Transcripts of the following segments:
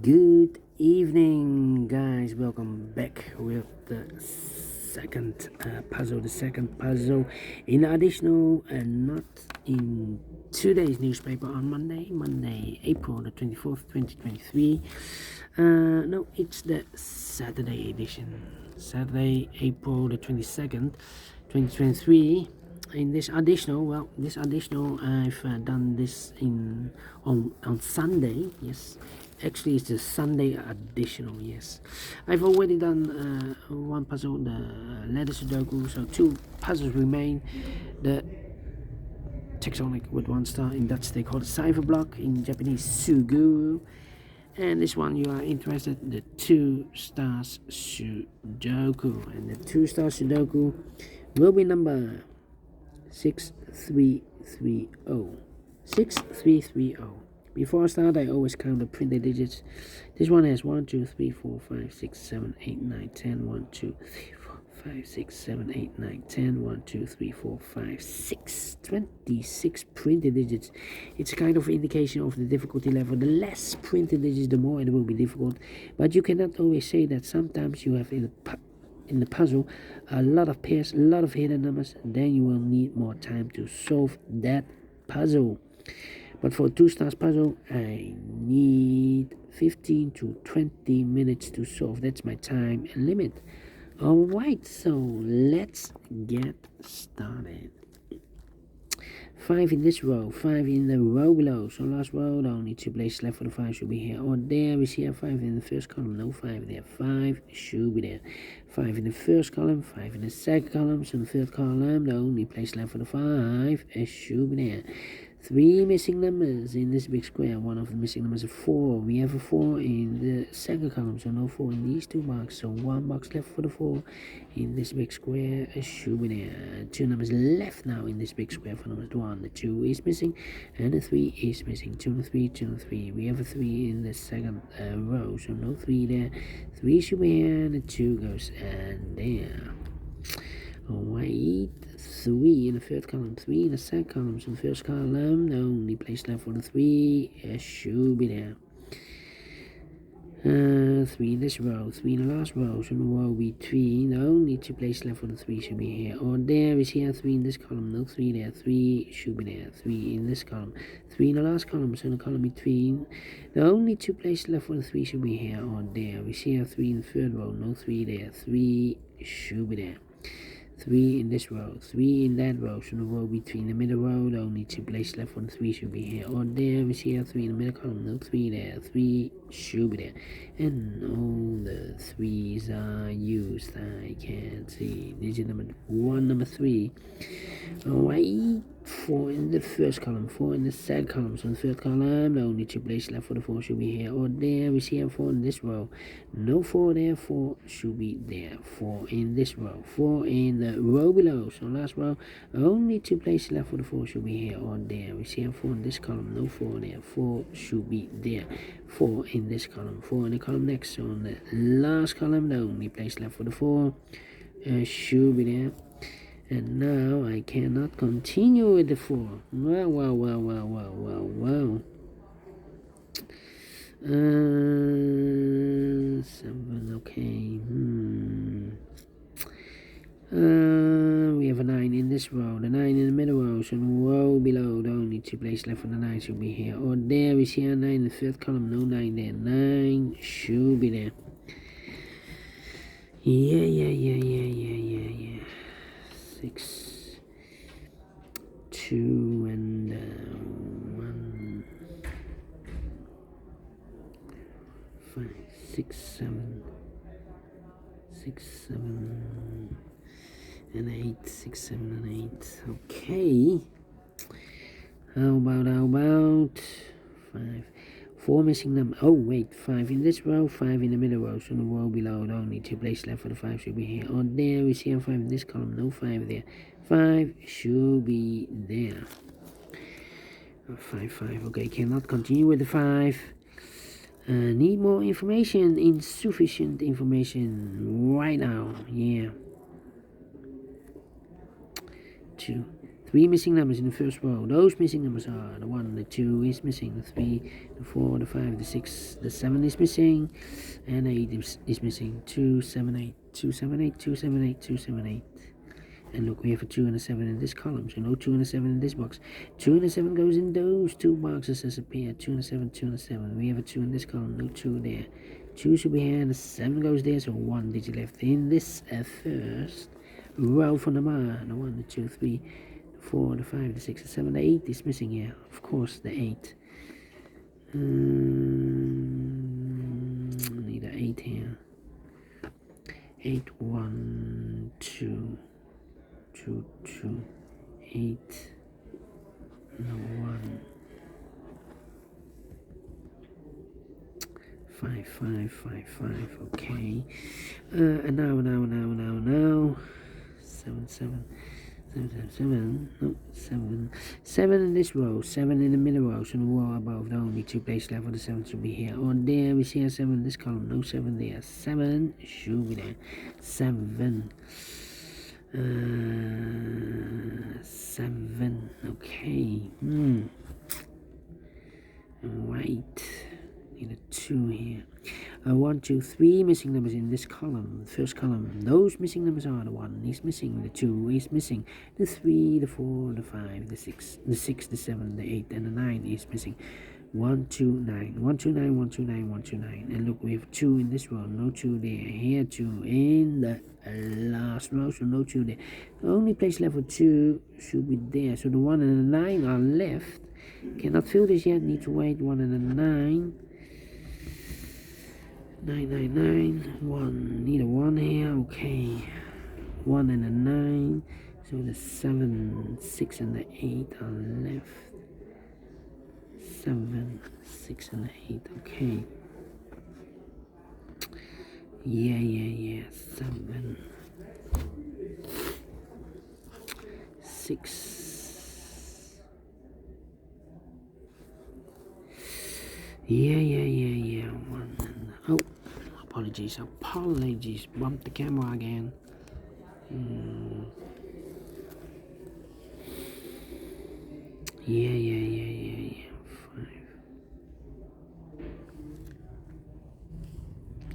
Good evening, guys. Welcome back with the second puzzle. The second puzzle in additional and not in today's newspaper on Monday, April the 24th, 2023. No, it's the Saturday edition. Saturday, April the 22nd, 2023. In this additional, I've done this on Sunday. Yes, actually it's the Sunday additional. Yes, I've already done one puzzle, the letter Sudoku, so two puzzles remain. The taxonic with 1 star, in Dutch they call it cipher block, in Japanese Suguru, and this one you are interested, the Two Stars Sudoku, and the Two Stars Sudoku will be number 6330. 6330. Before I start, I always count the printed digits. This one has 1, 2, 3, 4, 5, 6, 7, 8, 9, 10. 1, 2, 3, 4, 5, 6, 7, 8, 9, 10. 1, 2, 3, 4, 5, 6. 26 printed digits. It's a kind of indication of the difficulty level. The less printed digits, the more it will be difficult. But you cannot always say that. Sometimes you have in the puzzle a lot of pairs, a lot of hidden numbers, and then you will need more time to solve that puzzle. But for a 2 stars puzzle, I need 15 to 20 minutes to solve. That's my time limit. Alright, so let's get started. 5 in this row, 5 in the row below. So last row, the only 2 places left for the 5 should be here or there. We see a 5 in the first column, no 5 there. 5 should be there. 5 in the first column, 5 in the second column. So in the third column, the only place left for the 5 should be there. 3 missing numbers in this big square. One of the missing numbers is 4. We have a 4 in the second column, so no 4 in these 2 boxes. So 1 box left for the 4 in this big square. Should be there. 2 numbers left now in this big square for numbers 1. The 2 is missing, and the 3 is missing. 2 and 3, 2 and 3. We have a 3 in the second row, so no 3 there. 3 should be here, and the 2 goes and there. Alright, 3 in the third column, 3 in the second column. So the first column, the only place left for the 3 should be there. 3 in this row, 3 in the last row. So the row between, the only 2 places left for the 3 should be here or there. We see a 3 in this column, no 3 there. 3 should be there. 3 in this column, 3 in the last column. So in the column between, the only 2 places left for the 3 should be here or there. We see a 3 in the third row, no 3 there. 3 should be there. 3 in this row, 3 in that row. So the row between the middle row, the only 2 places left for the 3 should be here or there. We see a 3 in the middle column, no 3 there. 3 should be there. And all the 3s are used. I can't see. Digit number 1, number 3. Alright, 4 in the first column, 4 in the second column. So in the third column, the only 2 places left for the 4 should be here or there. We see a 4 in this row, no 4 there. 4 should be there. 4 in this row, 4 in the row below. So last row, only 2 places left for the 4 should be here or there. We see a 4 in this column, no 4 there. 4 should be there. 4 in this column, 4 in the column next. So in the last column, the only place left for the 4 should be there. And now I cannot continue with the 4. Wow. 7, okay. We have a 9 in this row, the 9 in the middle row. So the row below, the only 2 places left for the 9 should be here or there. We see a 9 in the third column, no 9 there. 9 should be there. Yeah. 6, 2, and 1, 5, 6, 7, and 8, 6, 7, and 8. Okay. How about 5? 4 missing number. Oh wait, 5 in this row, 5 in the middle row. So the row below, the only 2 places left for the 5 should be here or there. We see a 5 in this column, no 5 there. 5 should be there. 5. Okay, cannot continue with the 5. Need more information, insufficient information right now. Yeah. 2, 3 missing numbers in the first row. Those missing numbers are the 1, the 2 is missing, the 3, the 4, the 5, the 6, the 7 is missing, and 8 is missing. 2, 7, 8, 2, 7, 8, 2, 7, 8, 2, 7, 8. And look, we have a 2 and a 7 in this column, so no 2 and a 7 in this box. 2 and a 7 goes in those 2 boxes as a pair. 2 and a 7, 2 and a 7. We have a 2 in this column, no 2 there. 2 should be here, and a 7 goes there, so 1 digit left in this first row from the man. The 1, the 2, 3, the 4, the 5, the 6, the 7, the 8 is missing here. Of course, the 8. Need an 8 here. 8, 1, 2. 2, 2, 8, no 1, 5, 5, 5, 5, okay, and now, 7, 7, 7, 7, 7, no, 7, 7 in this row, 7 in the middle row, so the row above, the only 2 places left for the 7 should be here, or there, we see a 7 in this column, no 7 there, 7 should be there, 7, 7, okay, right, need a 2 here, 1, 2, 3 missing numbers in this column, first column, those missing numbers are the 1 is missing, the 2 is missing, the 3, the 4, the 5, the 6, the 7, the 8, and the 9 is missing. 1, 2, 9, 1, 2, 9, 1, 2, 9, 1, 2, 9, and look, we have 2 in this row, no 2 there, here 2 in the last row, so no 2 there. The only place left for 2 should be there, so the 1 and the 9 are left. Cannot fill this yet, need to wait. 1 and the 9. 9, 9, 9, 1, need a 1 here, okay. 1 and a 9, so the 7, 6 and the 8 are left. 7, 6 and 8, okay. Yeah, 7, 6, yeah, 1 and, oh, apologies, bumped the camera again. Yeah, 5,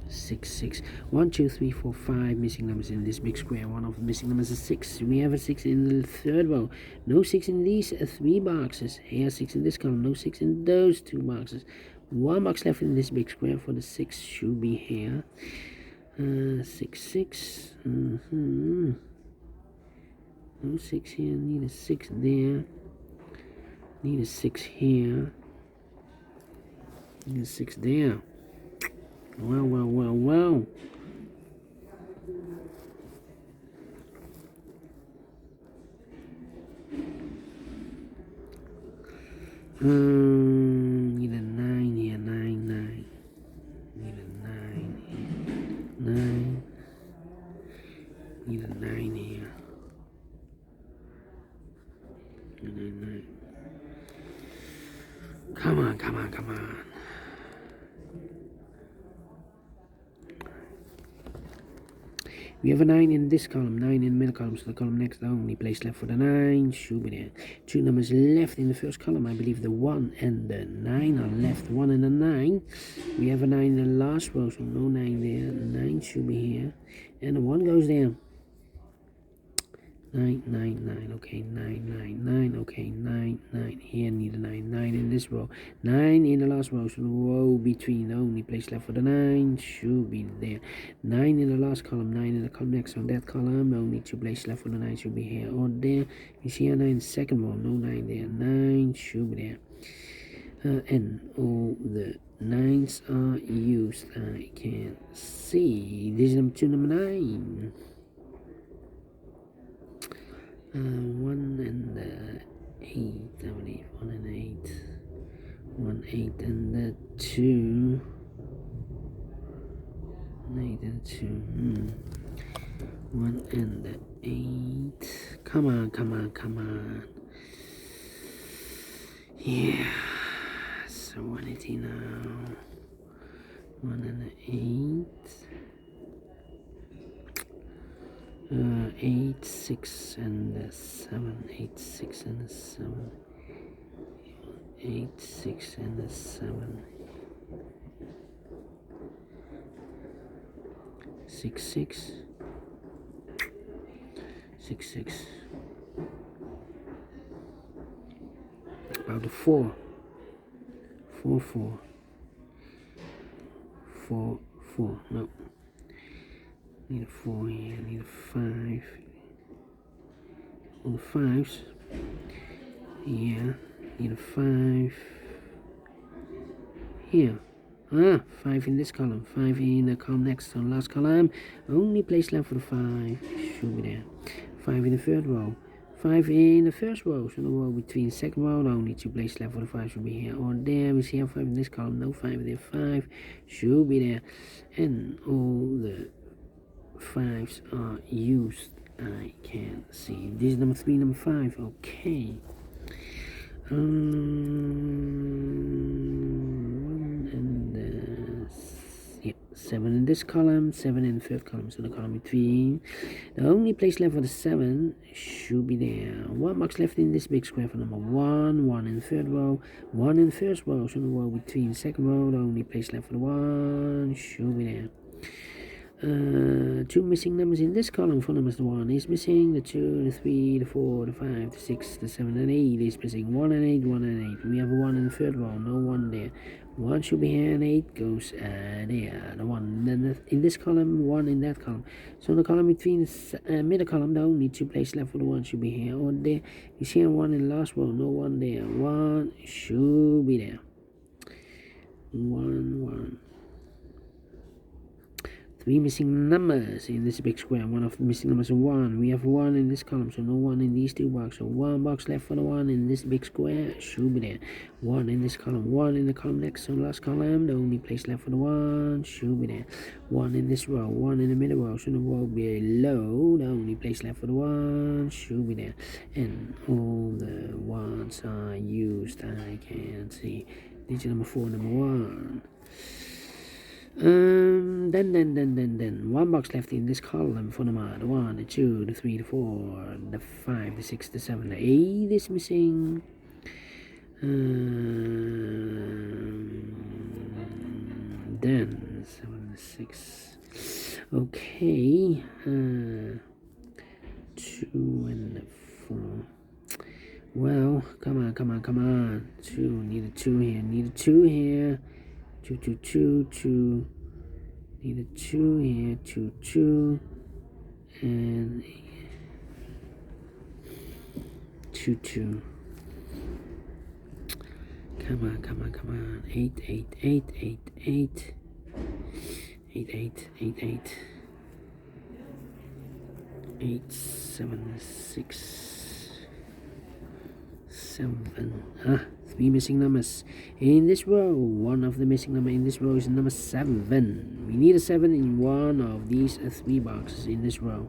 6, 6, 1, 2, 3, 4, 5 missing numbers in this big square. One of the missing numbers is 6. We have a 6 in the third row, no 6 in these 3 boxes. Here 6 in this column, no 6 in those 2 boxes. 1 box left in this big square for the 6 should be here. 6, 6. No 6 here, need a 6 there. Need a 6 here. Need a 6 there. Well. Need a 9 here, 9. Need a 9 here, 9. Need a 9 here. 9. Come on. We have a 9 in this column, 9 in the middle column, so the column next, the only place left for the 9 should be there. 2 numbers left in the first column, I believe the 1 and the 9 are left. 1 and the 9. We have a 9 in the last row, so no 9 there. 9 should be here, and the 1 goes there. 9, okay, 9, okay, 9. Here need a 9 in this row, 9 in the last row, so the row between, the only place left for the 9 should be there. 9 in the last column, 9 in the column next, on that column, only 2 places left for the 9 should be here or there. You see a 9 in the second row, no 9 there, 9 should be there. And all the 9s are used, I can see. This is number 9. 1 and 8, I believe. 1 and 8. 1, 8 and the 2. 8 and 2. 1 and the 8. Come on. Yeah. Serenity now. 1 and the 8. 8, 6, and the 7, 8, 6, and the 7, 8, 6, and the 7, 6, 6, 6, 6. About the 4, 4, 4, 4, 4. No. Need a 4 here, need a 5. All the 5s. Yeah, need a 5 here. 5 in this column, 5 in the column next to the last column. Only place left for the 5 should be there. 5 in the third row, 5 in the first row. So the row between second row, only 2 places left for the 5 should be here or there. We see 5 in this column, no 5 there. 5 should be there, and all the 5s are used. I can see this is number 3, number 5. Okay. 1 and 7 in this column, 7 in the third column, so the column between. The only place left for the 7 should be there. 1 box left in this big square for number 1, 1 in the third row, 1 in the first row, so the row between second row. The only place left for the 1 should be there. 2 missing numbers in this column for numbers. The 1 is missing, the 2, the 3, the 4, the 5, the 6, the 7, and 8 is missing. 1 and 8, 1 and 8. We have a 1 in the third row, no 1 there. 1 should be here, and 8 goes there. The 1 then in this column, 1 in that column. So the column between the middle column, the only 2 places left for the 1 should be here or there. You see a 1 in the last row, no 1 there. 1 should be there. 1, 1. 3 missing numbers in this big square. One of the missing numbers is 1. We have 1 in this column, so no 1 in these 2 boxes. So 1 box left for the 1 in this big square should be there. 1 in this column, 1 in the column next to the last column. The only place left for the 1 should be there. 1 in this row, 1 in the middle row, so the row below. The only place left for the 1 should be there. And all the 1s are used. I can see. Digit number 4, number 1. Then 1 box left in this column for the 1, the 2, the 3, the 4, the 5, the 6, the 7, the 8 is missing. Then 7, 6. Okay. 2 and 4. Well, come on. 2, need a 2 here, need a 2 here. 2, 2, 2, 2. Need a 2 here, 2, 2. And 2, 2. Come on. 8, 8, 8, 8, 8. 8, 8, 8, 8. 8, 7, 6. 7. 3 missing numbers in this row. 1 of the missing number in this row is number 7. We need a 7 in one of these 3 boxes in this row.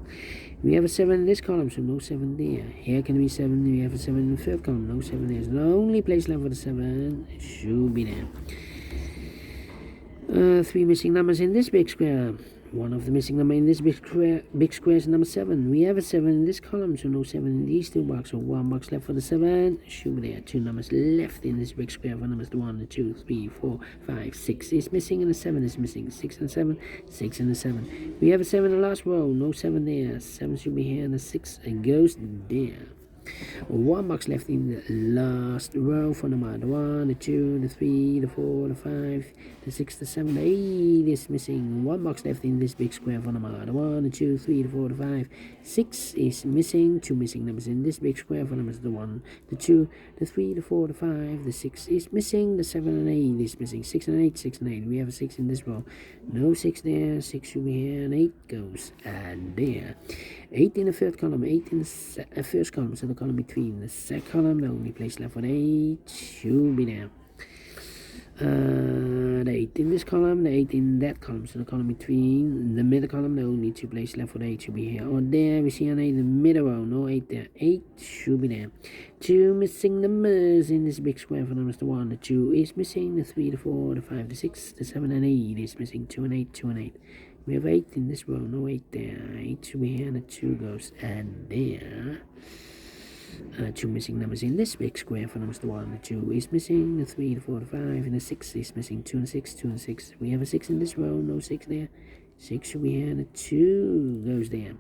We have a 7 in this column, so no 7 there. Here can be 7. We have a 7 in the third column, no 7 there. So the only place left for the 7 should be there. 3 missing numbers in this big square. 1 of the missing number in this big square is number 7. We have a 7 in this column, so no 7 in these 2 boxes. So 1 box left for the 7 should be there. 2 numbers left in this big square for numbers 1, the 2, 3, 4, 5, 6 is missing, and the 7 is missing. 6 and 7, 6 and the 7. We have a 7 in the last row, no 7 there. 7 should be here, and the 6 goes there. 1 box left in the last row for number 1, the 2, the 3, the 4, the 5, the 6, the 7, the 8 is missing. 1 box left in this big square for number 1, the 2, 3, the 4, the 5, 6 is missing. 2 missing numbers in this big square for numbers 1, the 2, the 3, the 4, the 5, the 6 is missing. The 7 and 8 is missing. 6 and 8, 6 and 8. We have a 6 in this row. No 6 there. 6 should be here, and 8 goes and there. 8 in the third column, 8 in the first column, so the column between the second column, the only place left for the 8 should be there. The 8 in this column, the 8 in that column, so the column between the middle column, the only 2 places left for the 8 should be here or there. We see an 8 in the middle row, no 8 there. 8 should be there. 2 missing numbers in this big square for numbers 1, the 2 is missing, the 3, the 4, the 5, the 6, the 7 and 8 is missing. 2 and 8, 2 and 8. We have 8 in this row, no 8 there. 8 should be here, and a 2 goes and there. 2 missing numbers in this big square for numbers. The 1, the 2 is missing, the 3, the 4, the 5, and the 6 is missing. 2 and 6, 2 and 6. We have a 6 in this row, no 6 there. 6 should be here, and a 2 goes there.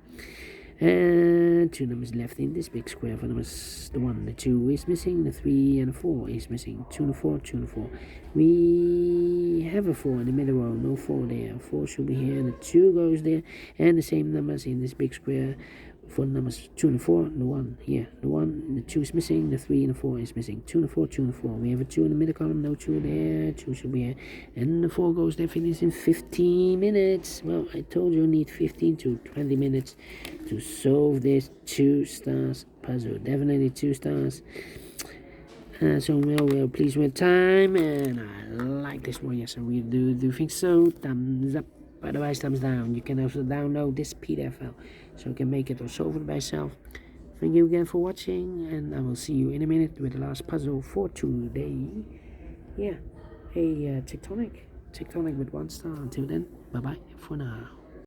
And 2 numbers left in this big square for numbers. The 1, the 2 is missing, the 3 and the 4 is missing. 2 and 4, 2 and 4. We have a 4 in the middle row, no 4 there. 4 should be here, and the 2 goes there. And the same numbers in this big square for numbers 2 and 4, the 1 here. The 1, the 2 is missing, the 3 and the 4 is missing. 2 and 4, 2 and 4. We have a 2 in the middle column, no 2 there. 2 should be here. And the 4 goes there, finish in 15 minutes. Well, I told you need 15 to 20 minutes to solve this 2 stars puzzle. Definitely 2 stars. So well, pleased with time, and I like this one. Yes, I really do think so. Thumbs up. Otherwise, thumbs down. You can also download this PDF file, so you can make it or solve it by yourself. Thank you again for watching, and I will see you in a minute with the last puzzle for today. Yeah, a tectonic with 1 star. Until then, bye bye for now.